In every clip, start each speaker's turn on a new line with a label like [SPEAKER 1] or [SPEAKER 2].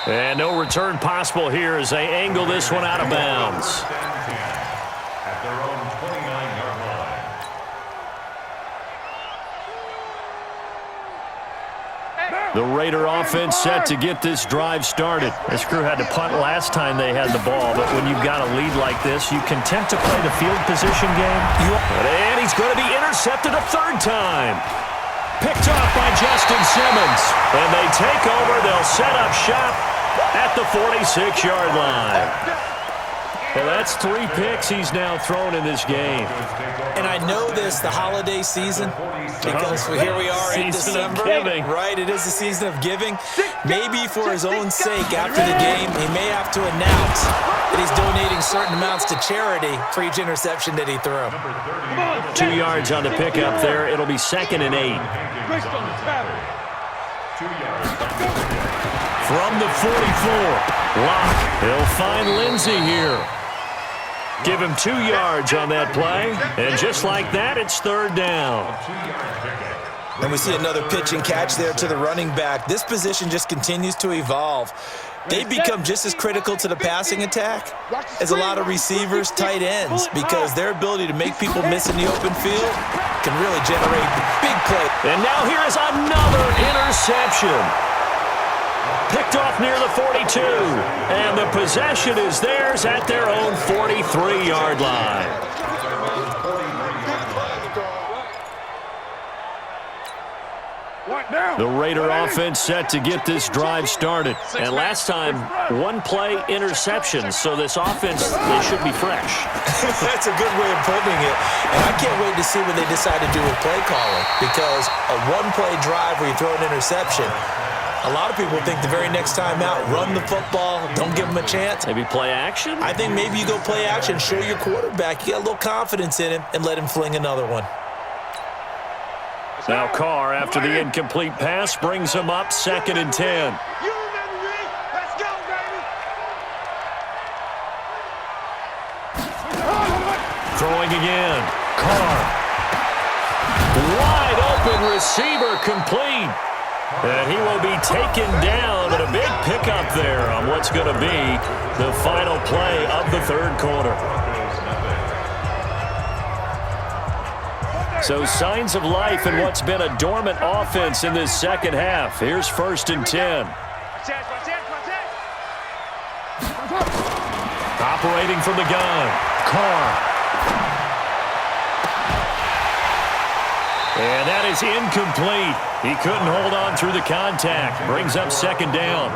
[SPEAKER 1] And no return possible here as they angle this one out of bounds.
[SPEAKER 2] At their own 29-yard line.
[SPEAKER 1] The Raider offense set to get this drive started. This crew had to punt last time they had the ball, but when you've got a lead like this, you content to play the field position game. And he's going to be intercepted a third time. Picked off by Justin Simmons. And they take over. They'll set up shop at the 46-yard line. Well, that's 3 picks he's now thrown in this game.
[SPEAKER 3] And I know this, the holiday season, because here we are in December. Right, it is the season of giving. Maybe for his own sake, after the game, he may have to announce that he's donating certain amounts to charity for each interception that he threw.
[SPEAKER 1] 2 yards on the pickup there. It'll be 2nd and 8. From the 44, Locke. He'll find Lindsey here. Give him 2 yards on that play. And just like that, it's 3rd down.
[SPEAKER 3] And we see another pitch and catch there to the running back. This position just continues to evolve. They become just as critical to the passing attack as a lot of receivers, tight ends, because their ability to make people miss in the open field can really generate big plays.
[SPEAKER 1] And now here is another interception. Picked off near the 42. And the possession is theirs at their own 43-yard line. The Raider offense set to get this drive started. And last time, 1-play interception. So this offense, they should be fresh.
[SPEAKER 3] That's a good way of putting it. And I can't wait to see what they decide to do with play calling. Because a 1-play drive where you throw an interception, a lot of people think the very next time out, run the football, don't give them a chance.
[SPEAKER 1] Maybe play action?
[SPEAKER 3] I think maybe you go play action, show your quarterback you got a little confidence in him, and let him fling another one.
[SPEAKER 1] Now Carr, after the incomplete pass, brings him up 2nd and 10.
[SPEAKER 4] Let's go, baby.
[SPEAKER 1] Throwing again. Carr. Wide open receiver complete. And he will be taken down, and a big pickup there on what's going to be the final play of the 3rd quarter. So signs of life in what's been a dormant offense in this second half. Here's 1st and 10. Operating from the gun. Carr. And that is incomplete. He couldn't hold on through the contact. Brings up 2nd down.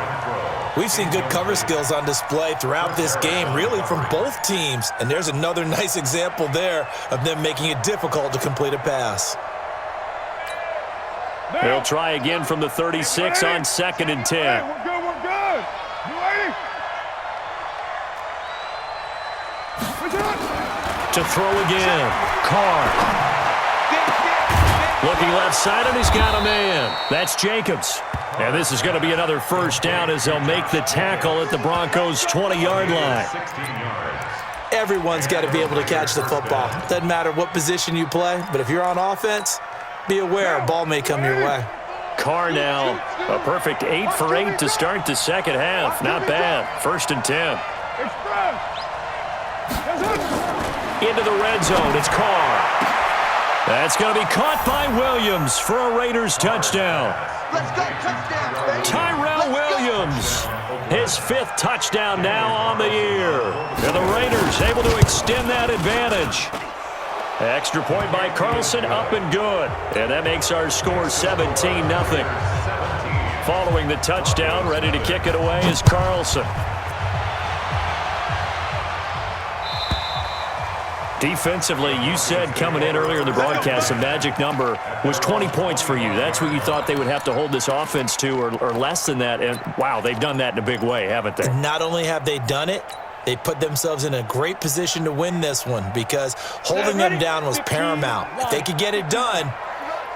[SPEAKER 3] We've seen good cover skills on display throughout this game, really from both teams. And there's another nice example there of them making it difficult to complete a pass.
[SPEAKER 1] They'll try again from the 36 on 2nd and 10.
[SPEAKER 4] We're good. You ready?
[SPEAKER 1] To throw again. Carr. Looking left side, and he's got a man. That's Jacobs. And this is going to be another 1st down as they'll make the tackle at the Broncos' 20-yard line.
[SPEAKER 3] Everyone's got to be able to catch the football. Doesn't matter what position you play, but if you're on offense, be aware a ball may come your way.
[SPEAKER 1] Carr now, a perfect 8 for 8 to start the second half. Not bad. 1st and 10. Into the red zone. It's Carr. That's going to be caught by Williams for a Raiders touchdown.
[SPEAKER 4] Let's go, touchdown, baby.
[SPEAKER 1] Tyrell Williams, his 5th touchdown now on the year. And the Raiders able to extend that advantage. Extra point by Carlson, up and good. And that makes our score 17-0. Following the touchdown, ready to kick it away is Carlson. Defensively, you said coming in earlier in the broadcast, the magic number was 20 points for you. That's what you thought they would have to hold this offense to, or less than that. And, wow, they've done that in a big way, haven't they?
[SPEAKER 3] Not only have they done it, they put themselves in a great position to win this one because holding them down was paramount. If they could get it done,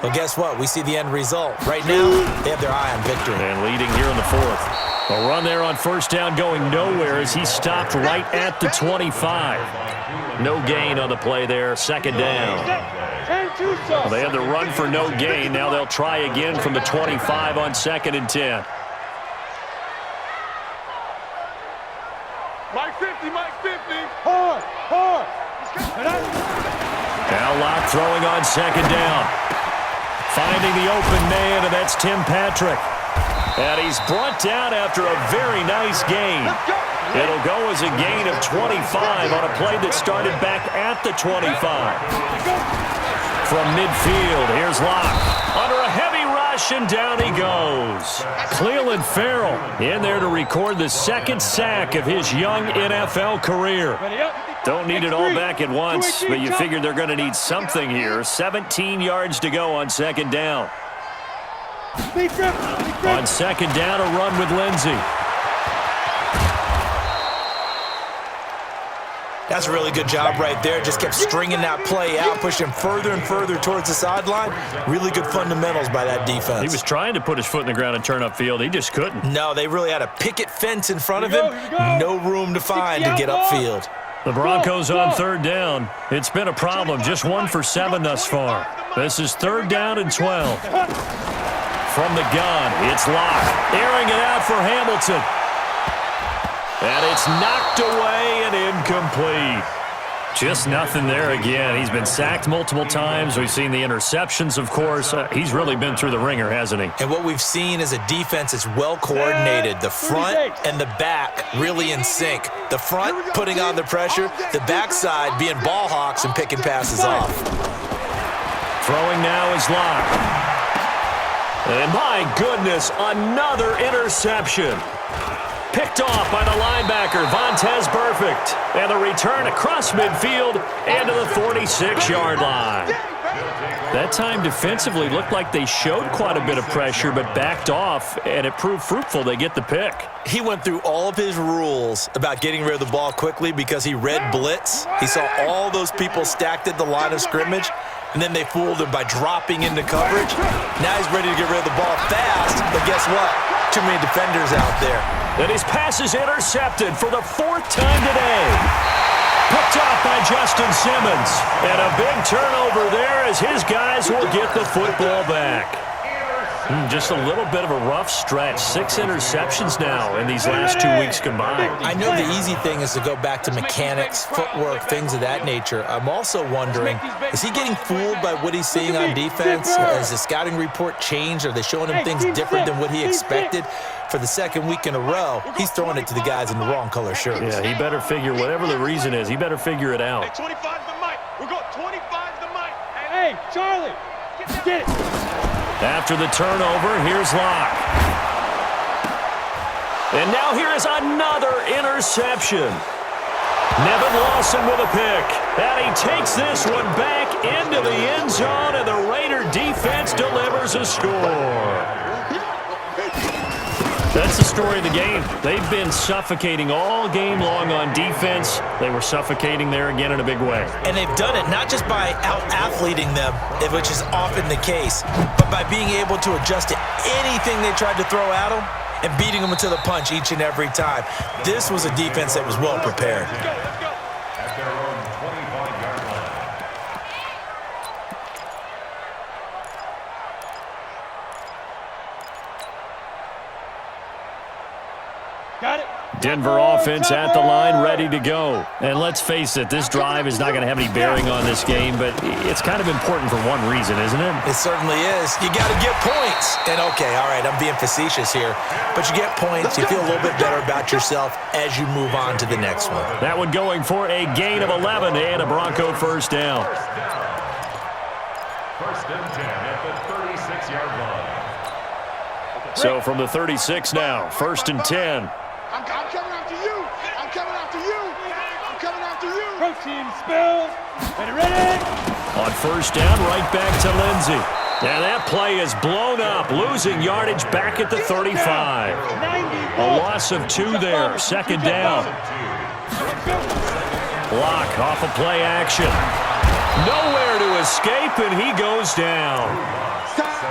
[SPEAKER 3] well, guess what? We see the end result. Right now, they have their eye on victory.
[SPEAKER 1] And leading here in the 4th. A run there on 1st down going nowhere as he stopped right at the 25. No gain on the play there, 2nd down. Well, they had the run for no gain. Now they'll try again from the 25 on 2nd and 10.
[SPEAKER 4] Mike 50, Mike 50. Hard, hard.
[SPEAKER 1] Now Locke throwing on second down. Finding the open man, and that's Tim Patrick. And he's brought down after a very nice gain. It'll go as a gain of 25 on a play that started back at the 25. From midfield, here's Locke. Under a heavy rush, and down he goes. Cleveland Farrell in there to record the second sack of his young NFL career. Don't need it all back at once, but you figure they're going to need something here. 17 yards to go on second down. On second down, a run with Lindsey.
[SPEAKER 3] That's a really good job right there. Just kept stringing that play out, pushing further and further towards the sideline. Really good fundamentals by that defense.
[SPEAKER 1] He was trying to put his foot in the ground and turn upfield. He just couldn't.
[SPEAKER 3] No, they really had a picket fence in front of him. No room to find to get upfield.
[SPEAKER 1] The Broncos on third down. It's been a problem. Just 1 for 7 thus far. This is third down and 12. From the gun, it's Locke. Airing it out for Hamilton. And it's knocked away and incomplete. Just nothing there again. He's been sacked multiple times. We've seen the interceptions, of course. He's really been through the ringer, hasn't he?
[SPEAKER 3] And what we've seen is a defense that's well coordinated. The front and the back really in sync. The front putting on the pressure, the backside being ball hawks and picking passes off.
[SPEAKER 1] Throwing now is Locke. And my goodness, another interception. Picked off by the linebacker, Vontaze Burfict. And the return across midfield and to the 46-yard line. That time defensively looked like they showed quite a bit of pressure but backed off, and it proved fruitful. They get the pick.
[SPEAKER 3] He went through all of his rules about getting rid of the ball quickly because he read blitz. He saw all those people stacked at the line of scrimmage, and then they fooled him by dropping into coverage. Now he's ready to get rid of the ball fast, but guess what? Too many defenders out there.
[SPEAKER 1] And his pass is intercepted for the 4th time today. Picked off by Justin Simmons. And a big turnover there as his guys will get the football back. Just a little bit of a rough stretch. 6 interceptions now in these last 2 weeks combined.
[SPEAKER 3] I know the easy thing is to go back to mechanics, footwork, things of that nature. I'm also wondering, is he getting fooled by what he's seeing on defense? Has the scouting report changed? Are they showing him things different than what he expected? For the second week in a row, he's throwing it to the guys in the wrong color shirts.
[SPEAKER 1] Yeah, he better figure, whatever the reason is, he better figure it out.
[SPEAKER 4] Hey, 25 the mic. We've got 25 the mic. Hey, Charlie, get it.
[SPEAKER 1] After the turnover, here's Locke. And now here is another interception. Nevin Lawson with a pick. And he takes this one back into the end zone, and the Raider defense delivers a score. That's the story of the game. They've been suffocating all game long on defense. They were suffocating there again in a big way.
[SPEAKER 3] And they've done it not just by out-athleting them, which is often the case, but by being able to adjust to anything they tried to throw at them and beating them to the punch each and every time. This was a defense that was well prepared.
[SPEAKER 2] At their own 25-yard line.
[SPEAKER 4] Got it.
[SPEAKER 1] Denver offense at the line, ready to go. And let's face it, this drive is not going to have any bearing on this game, but it's kind of important for one reason, isn't it?
[SPEAKER 3] It certainly is. You got to get points. And, okay, all right, I'm being facetious here, but you get points, you feel a little bit better about yourself as you move on to the next one.
[SPEAKER 1] That one going for a gain of 11 and a Bronco first down.
[SPEAKER 2] First and 10 at the 36-yard line.
[SPEAKER 1] So from the 36 now, first and 10.
[SPEAKER 4] I'm coming after you. I'm coming after you. I'm coming after you. Protein spills. Ready?
[SPEAKER 1] On first down, right back to Lindsey. And that play is blown up, losing yardage back at the 35. A loss of 2 there, second down. Locke off of play action. Nowhere to escape, and he goes down.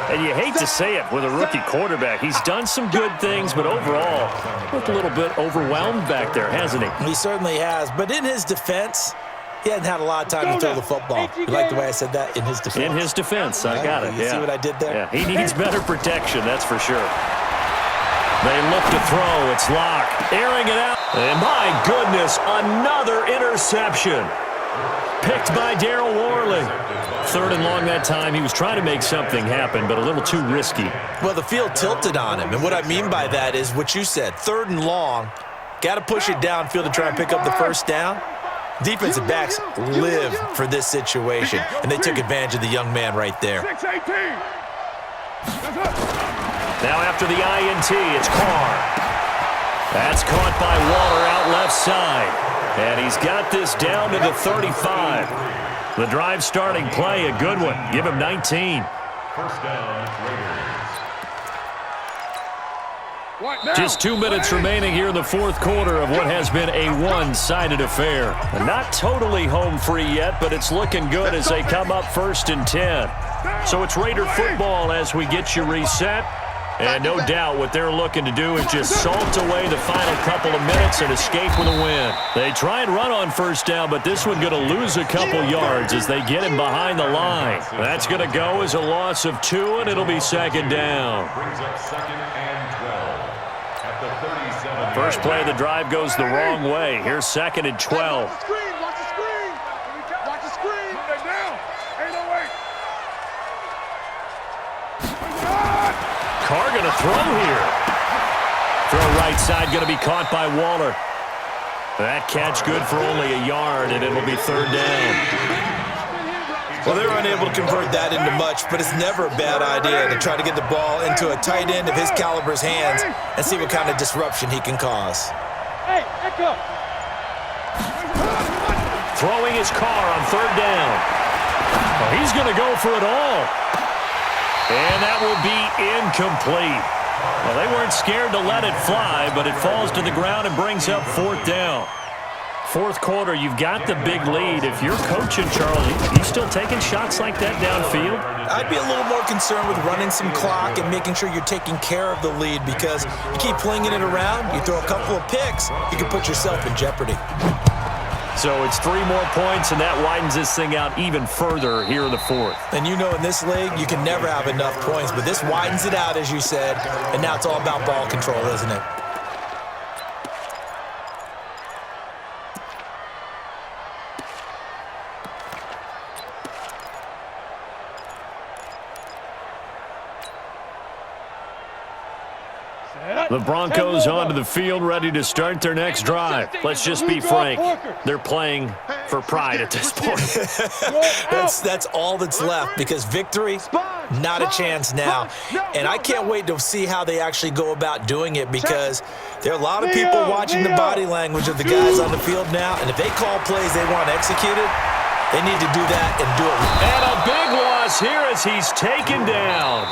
[SPEAKER 1] And you hate to say it with a rookie quarterback. He's done some good things, but overall, looked a little bit overwhelmed back there, hasn't he?
[SPEAKER 3] He certainly has. But in his defense, he hadn't had a lot of time to throw the football. You like the way I said that? In his defense.
[SPEAKER 1] In his defense, I got it.
[SPEAKER 3] You see what I did there?
[SPEAKER 1] Yeah, he needs better protection, that's for sure. They look to throw. It's Locke. Airing it out. And my goodness, another interception. Picked by Darryl Worley. 3rd and long that time. He was trying to make something happen, but a little too risky.
[SPEAKER 3] Well, the field tilted on him, and what I mean by that is what you said, 3rd and long. Got to push it downfield to try and pick up the first down. Defensive backs live for this situation, and they took advantage of the young man right there.
[SPEAKER 1] Now after the INT, it's Carr. That's caught by Waller out left side. And he's got this down to the 35. The drive starting play, a good one. Give him 19.
[SPEAKER 2] First down, Raiders.
[SPEAKER 1] Just 2 minutes remaining here in the 4th quarter of what has been a one-sided affair. Not totally home free yet, but it's looking good as they come up 1st and 10. So it's Raider football as we get you reset. And no doubt what they're looking to do is just salt away the final couple of minutes and escape with a win. They try and run on 1st down, but this one going to lose a couple yards as they get him behind the line. That's going to go as a loss of 2, and it'll be 2nd down.
[SPEAKER 2] Brings up 2nd and 12 at the 37.
[SPEAKER 1] First play of the drive goes the wrong way. Here's 2nd and 12.
[SPEAKER 4] Watch the screen. Watch the screen. Watch the screen. Put that down. 808.
[SPEAKER 1] Carr going to throw here. Throw right side going to be caught by Waller. That catch good for only a yard, and it'll be 3rd down.
[SPEAKER 3] Well, they were unable to convert that into much, but it's never a bad idea to try to get the ball into a tight end of his caliber's hands and see what kind of disruption he can cause.
[SPEAKER 4] Hey, echo.
[SPEAKER 1] Throwing his Carr on 3rd down. Well, he's going to go for it all. And that will be incomplete. Well, they weren't scared to let it fly, but it falls to the ground and brings up 4th down. 4th quarter, you've got the big lead. If you're coaching, Charles, you still taking shots like that downfield?
[SPEAKER 3] I'd be a little more concerned with running some clock and making sure you're taking care of the lead, because you keep flinging it around, you throw a couple of picks, you can put yourself in jeopardy.
[SPEAKER 1] So it's 3 more points, and that widens this thing out even further here in the 4th.
[SPEAKER 3] And you know in this league, you can never have enough points, but this widens it out, as you said, and now it's all about ball control, isn't it?
[SPEAKER 1] The Broncos onto the field, ready to start their next drive. Let's just be frank. They're playing for pride at this point.
[SPEAKER 3] That's all that's left, because victory, not a chance now. And I can't wait to see how they actually go about doing it, because there are a lot of people watching the body language of the guys on the field now, and if they call plays they want executed, they need to do that and do it.
[SPEAKER 1] And a big loss here as he's taken down.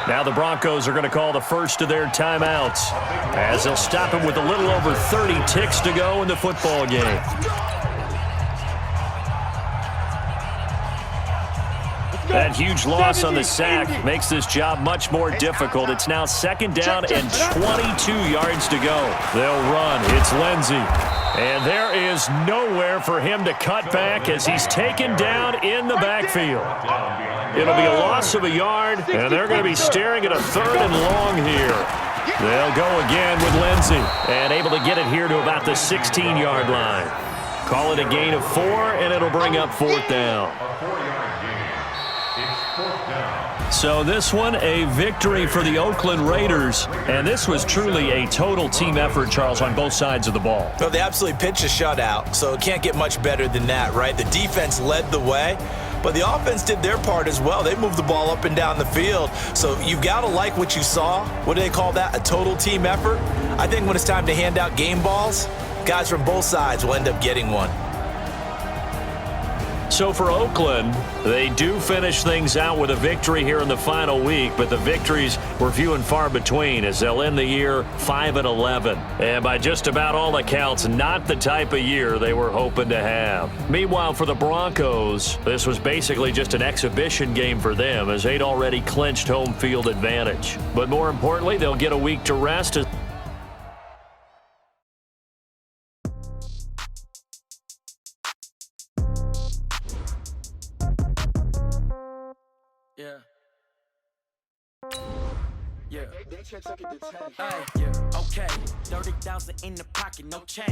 [SPEAKER 1] Now the Broncos are going to call the first of their timeouts, as they'll stop him with a little over 30 ticks to go in the football game. That huge loss on the sack makes this job much more difficult. It's now 2nd down and 22 yards to go. They'll run. It's Lindsey. And there is nowhere for him to cut back as he's taken down in the backfield. It'll be a loss of a yard, and they're going to be staring at a 3rd and long here. They'll go again with Lindsey, and able to get it here to about the 16-yard line. Call it a gain of 4, and it'll bring up 4th down. So this one, a victory for the Oakland Raiders. And this was truly a total team effort, Charles, on both sides of the ball.
[SPEAKER 3] Well, they absolutely pitched a shutout, so it can't get much better than that, right? The defense led the way, but the offense did their part as well. They moved the ball up and down the field. So you've got to like what you saw. What do they call that? A total team effort? I think when it's time to hand out game balls, guys from both sides will end up getting one.
[SPEAKER 1] So for Oakland, they do finish things out with a victory here in the final week, but the victories were few and far between as they'll end the year 5-11. And by just about all accounts, not the type of year they were hoping to have. Meanwhile, for the Broncos, this was basically just an exhibition game for them as they'd already clinched home field advantage. But more importantly, they'll get a week to rest.
[SPEAKER 5] Yeah, okay, 30,000 in the pocket, no change.